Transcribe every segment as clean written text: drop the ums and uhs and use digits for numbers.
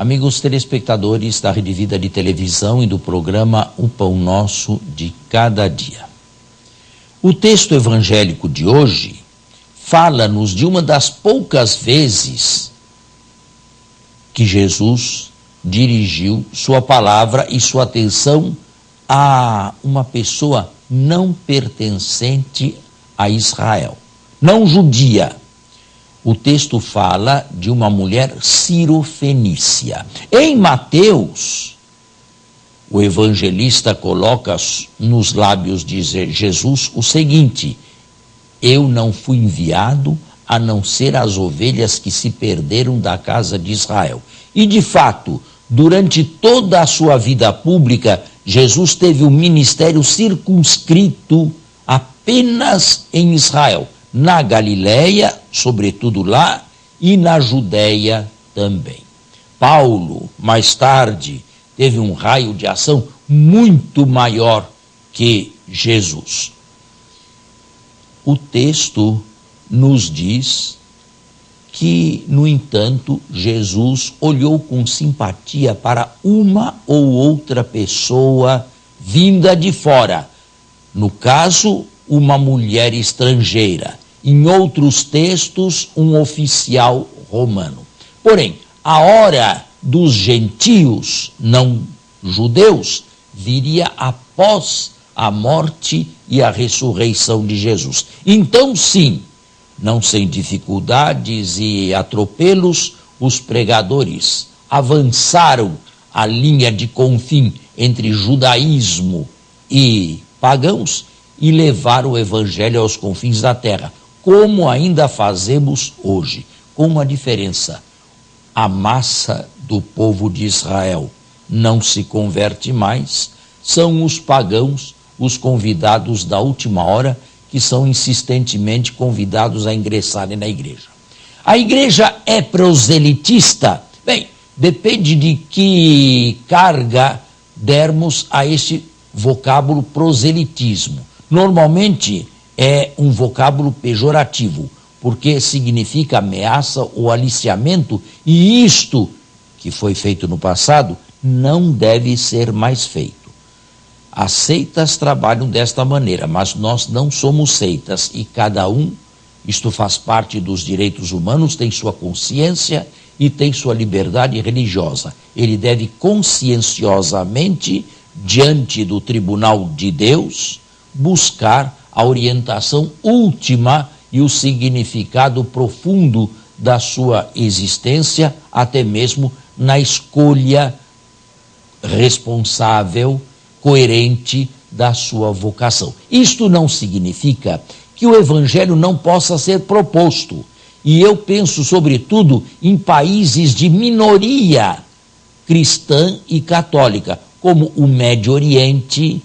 Amigos telespectadores da Rede Vida de Televisão e do programa O Pão Nosso de Cada Dia. O texto evangélico de hoje fala-nos de uma das poucas vezes que Jesus dirigiu sua palavra e sua atenção a uma pessoa não pertencente a Israel, não judia. O texto fala de uma mulher cirofenícia. Em Mateus, o evangelista coloca nos lábios de Jesus o seguinte: eu não fui enviado a não ser as ovelhas que se perderam da casa de Israel. E de fato, durante toda a sua vida pública, Jesus teve um ministério circunscrito apenas em Israel. Na Galileia, sobretudo lá, e na Judéia também. Paulo, mais tarde, teve um raio de ação muito maior que Jesus. O texto nos diz que, no entanto, Jesus olhou com simpatia para uma ou outra pessoa vinda de fora. No caso, uma mulher estrangeira. Em outros textos, um oficial romano. Porém, a hora dos gentios, não judeus, viria após a morte e a ressurreição de Jesus. Então, sim, não sem dificuldades e atropelos, os pregadores avançaram a linha de confim entre judaísmo e pagãos e levaram o evangelho aos confins da terra, como ainda fazemos hoje, com uma diferença: a massa do povo de Israel não se converte mais, são os pagãos, os convidados da última hora, que são insistentemente convidados a ingressarem na igreja. A igreja é proselitista? Bem, depende de que carga dermos a este vocábulo proselitismo. Normalmente é um vocábulo pejorativo, porque significa ameaça ou aliciamento, e isto, que foi feito no passado, não deve ser mais feito. As seitas trabalham desta maneira, mas nós não somos seitas, e cada um, isto faz parte dos direitos humanos, tem sua consciência e tem sua liberdade religiosa. Ele deve conscienciosamente, diante do tribunal de Deus, buscar a orientação última e o significado profundo da sua existência, até mesmo na escolha responsável, coerente da sua vocação. Isto não significa que o evangelho não possa ser proposto. E eu penso, sobretudo, em países de minoria cristã e católica, como o Médio Oriente,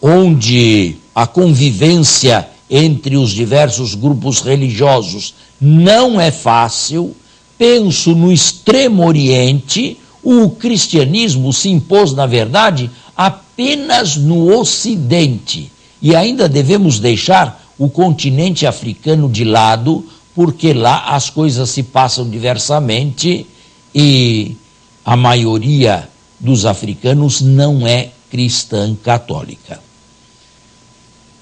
onde a convivência entre os diversos grupos religiosos não é fácil. Penso no Extremo Oriente. O cristianismo se impôs, na verdade, apenas no Ocidente. E ainda devemos deixar o continente africano de lado, porque lá as coisas se passam diversamente e a maioria dos africanos não é cristã católica.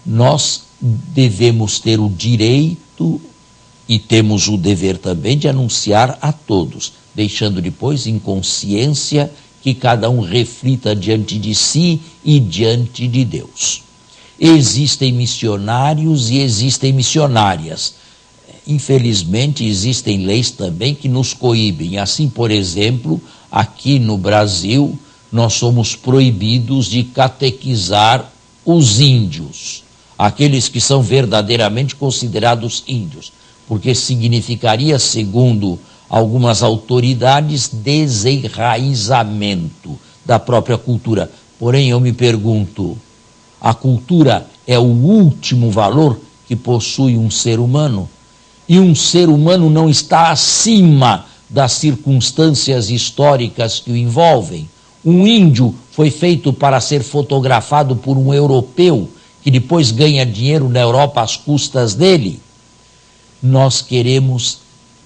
Nós devemos ter o direito e temos o dever também de anunciar a todos, deixando depois em consciência que cada um reflita diante de si e diante de Deus. Existem missionários e existem missionárias. Infelizmente, existem leis também que nos coíbem. Assim, por exemplo, aqui no Brasil, nós somos proibidos de catequizar os índios, aqueles que são verdadeiramente considerados índios, porque significaria, segundo algumas autoridades, desenraizamento da própria cultura. Porém, eu me pergunto, a cultura é o último valor que possui um ser humano? E um ser humano não está acima das circunstâncias históricas que o envolvem? Um índio foi feito para ser fotografado por um europeu, que depois ganha dinheiro na Europa às custas dele? Nós queremos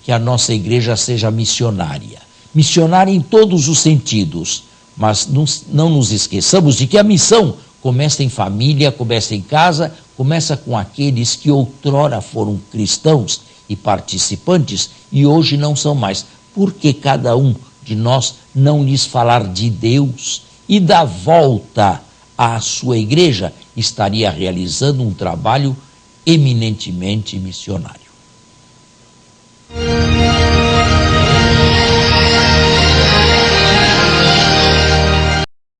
que a nossa igreja seja missionária. missionária em todos os sentidos, mas não nos esqueçamos de que a missão começa em família, começa em casa, começa com aqueles que outrora foram cristãos e participantes e hoje não são mais. Por que cada um de nós não lhes falar de Deus e da volta à sua igreja? Estaria realizando um trabalho eminentemente missionário.